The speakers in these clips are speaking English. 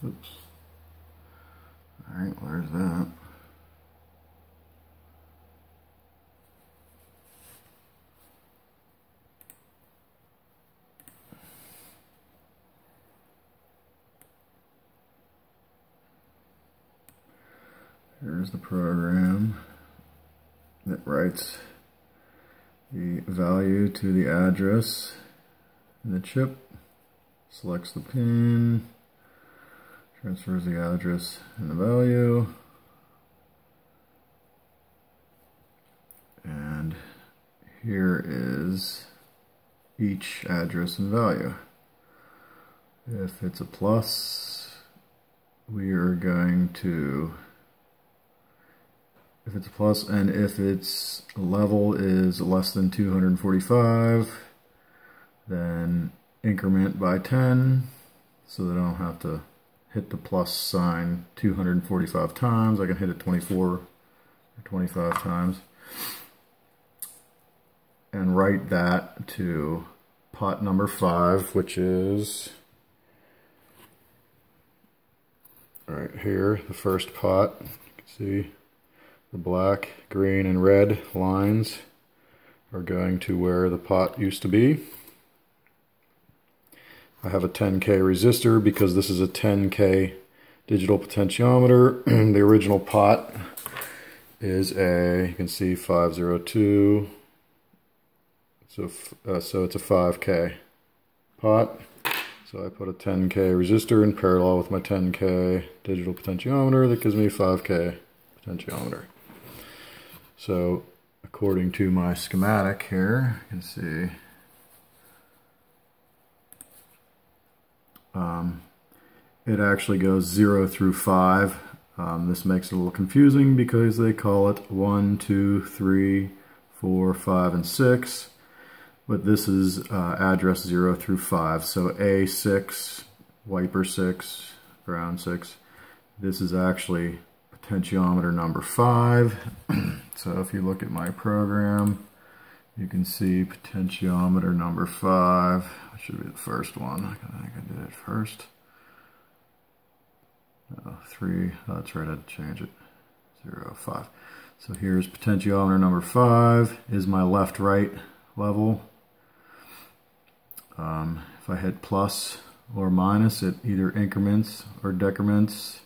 Oops. Alright, where's that? Here's the program that writes the value to the address in the chip, selects the pin, transfers the address and the value, and here is each address and value. If it's a plus, we are going to, if it's a plus and if its level is less than 245, then increment by 10 so that I don't have to hit the plus sign 245 times. I can hit it 24 or 25 times and write that to pot number 5, which is right here, the first pot. You can see the black, green, and red lines are going to where the pot used to be. I have a 10K resistor because this is a 10K digital potentiometer. The original pot is you can see 502. So it's a 5K pot. So I put a 10K resistor in parallel with my 10K digital potentiometer. That gives me a 5K potentiometer. So according to my schematic here, you can see it actually goes 0 through 5. This makes it a little confusing because they call it 1, 2, 3, 4, 5, and 6. But this is address 0 through 5. So A6, wiper 6, ground 6. This is actually potentiometer number 5. So if you look at my program, you can see potentiometer number 5. It should be the first one. I think I did it first. 3, that's right, I had to change it. 0, 5. So here's potentiometer number 5 is my left-right level. If I hit plus or minus, it either increments or decrements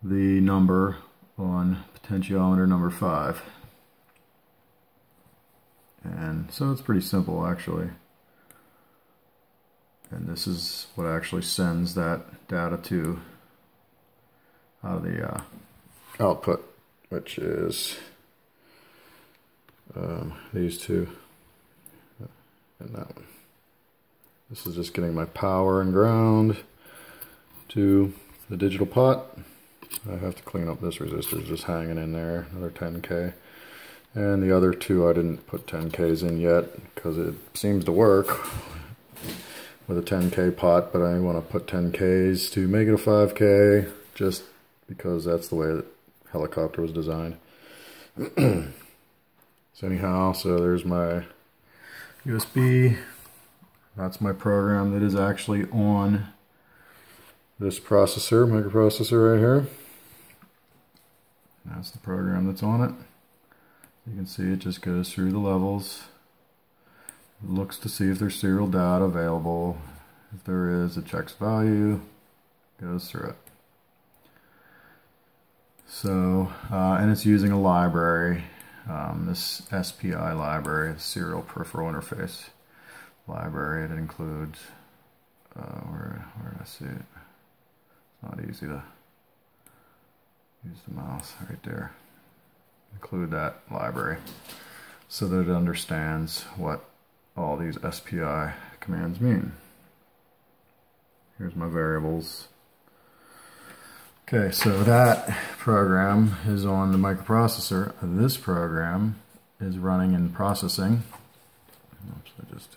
the number on potentiometer number 5. And so it's pretty simple actually. And this is what actually sends that data to the output, which is these two and that one. This is just getting my power and ground to the digital pot. I have to clean up this resistor, it's just hanging in there, another 10K. And the other two I didn't put 10Ks in yet because it seems to work with a 10K pot, but I want to put 10Ks to make it a 5K just because that's the way that helicopter was designed. So anyhow, so there's my USB. That's my program that is actually on this processor, microprocessor right here. That's the program that's on it. You can see it just goes through the levels. It looks to see if there's serial data available. If there is, it checks value, goes through it. So, and it's using a library, this SPI library, Serial Peripheral Interface library. It includes, where did I see it? It's not easy to use the mouse right there. Include that library so that it understands what all these SPI commands mean. Here's my variables. Okay, so that program is on the microprocessor. This program is running in processing. Oops, I just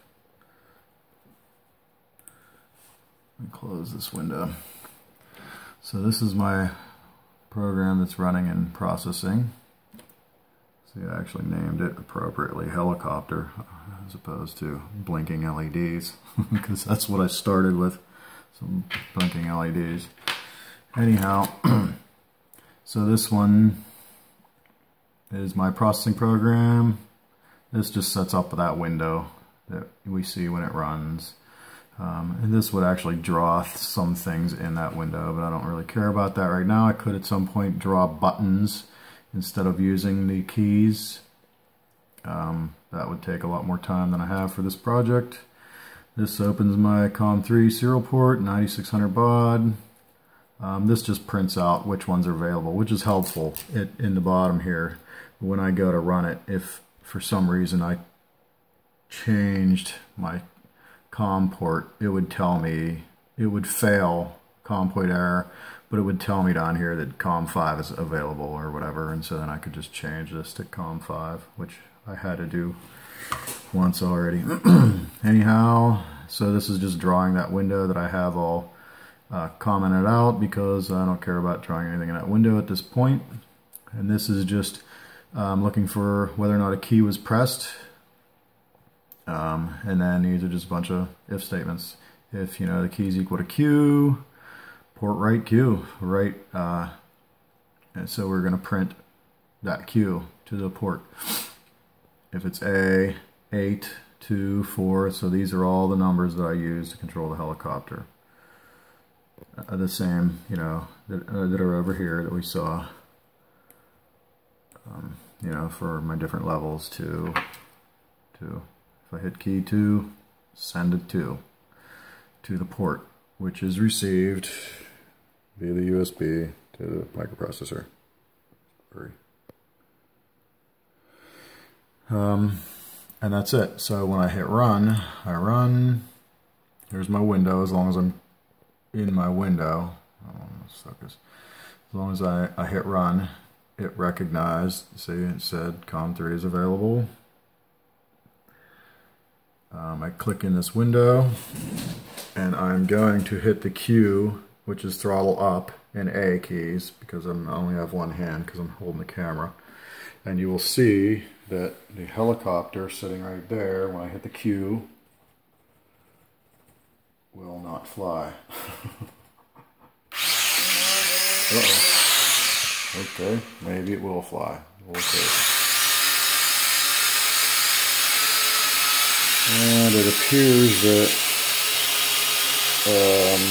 close this window. So this is my program that's running in processing. See, I actually named it appropriately helicopter as opposed to blinking LEDs because that's what I started with some blinking LEDs. Anyhow, so this one is my processing program. This just sets up that window that we see when it runs. And this would actually draw some things in that window, but I don't really care about that right now. I could at some point draw buttons instead of using the keys. That would take a lot more time than I have for this project. This opens my COM3 serial port, 9600 baud. This just prints out which ones are available, which is helpful in the bottom here. When I go to run it, if for some reason I changed my COM port, it would tell me, it would fail COM port error, but it would tell me down here that COM5 is available or whatever, and so then I could just change this to COM5, which I had to do once already. Anyhow, so this is just drawing that window that I have all commented out, because I don't care about drawing anything in that window at this point. And this is just looking for whether or not a key was pressed. And then these are just a bunch of if statements. If, you know, the key is equal to Q, port right Q, right, and so we're going to print that Q to the port. If it's A, 8, 2, 4, so these are all the numbers that I use to control the helicopter. The same, you know, that are over here that we saw, you know, for my different levels to if I hit key 2, send it to the port, which is received via the USB to the microprocessor. And that's it. So when I hit run, I run. There's my window. As long as I'm in my window, as long as I hit run, it recognized, see, it said COM3 is available. I click in this window, and I'm going to hit the Q, which is throttle up, and A keys, because I only have one hand because I'm holding the camera. And you will see that the helicopter sitting right there, when I hit the Q, will not fly. Uh-oh. Okay, maybe it will fly. Okay. And it appears that I'm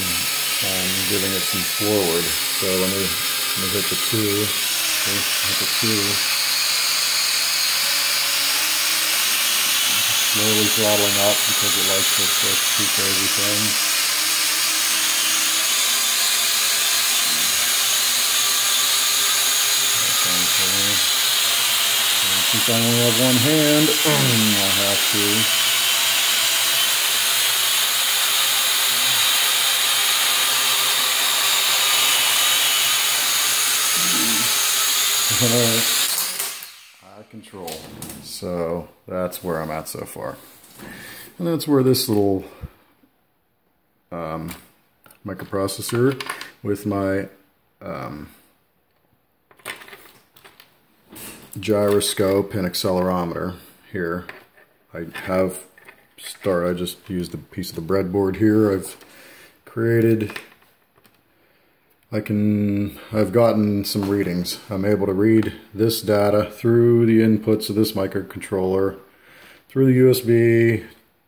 giving it some forward. So let me hit the 2. Hit the 2. Slowly throttling up because it likes to do crazy things. And since I only have one hand, I have to. Alright. Out of control. So that's where I'm at so far. And that's where this little microprocessor with my gyroscope and accelerometer here. I just used a piece of the breadboard here I've created. I've gotten some readings. I'm able to read this data through the inputs of this microcontroller, through the USB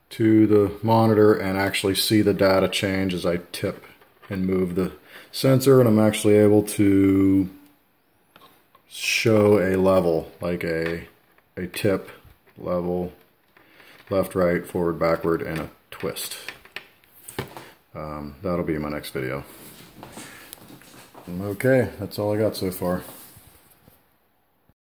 to the monitor, and actually see the data change as I tip and move the sensor, and I'm actually able to show a level, like a tip, level, left, right, forward, backward, and a twist. That'll be my next video. Okay, that's all I got so far.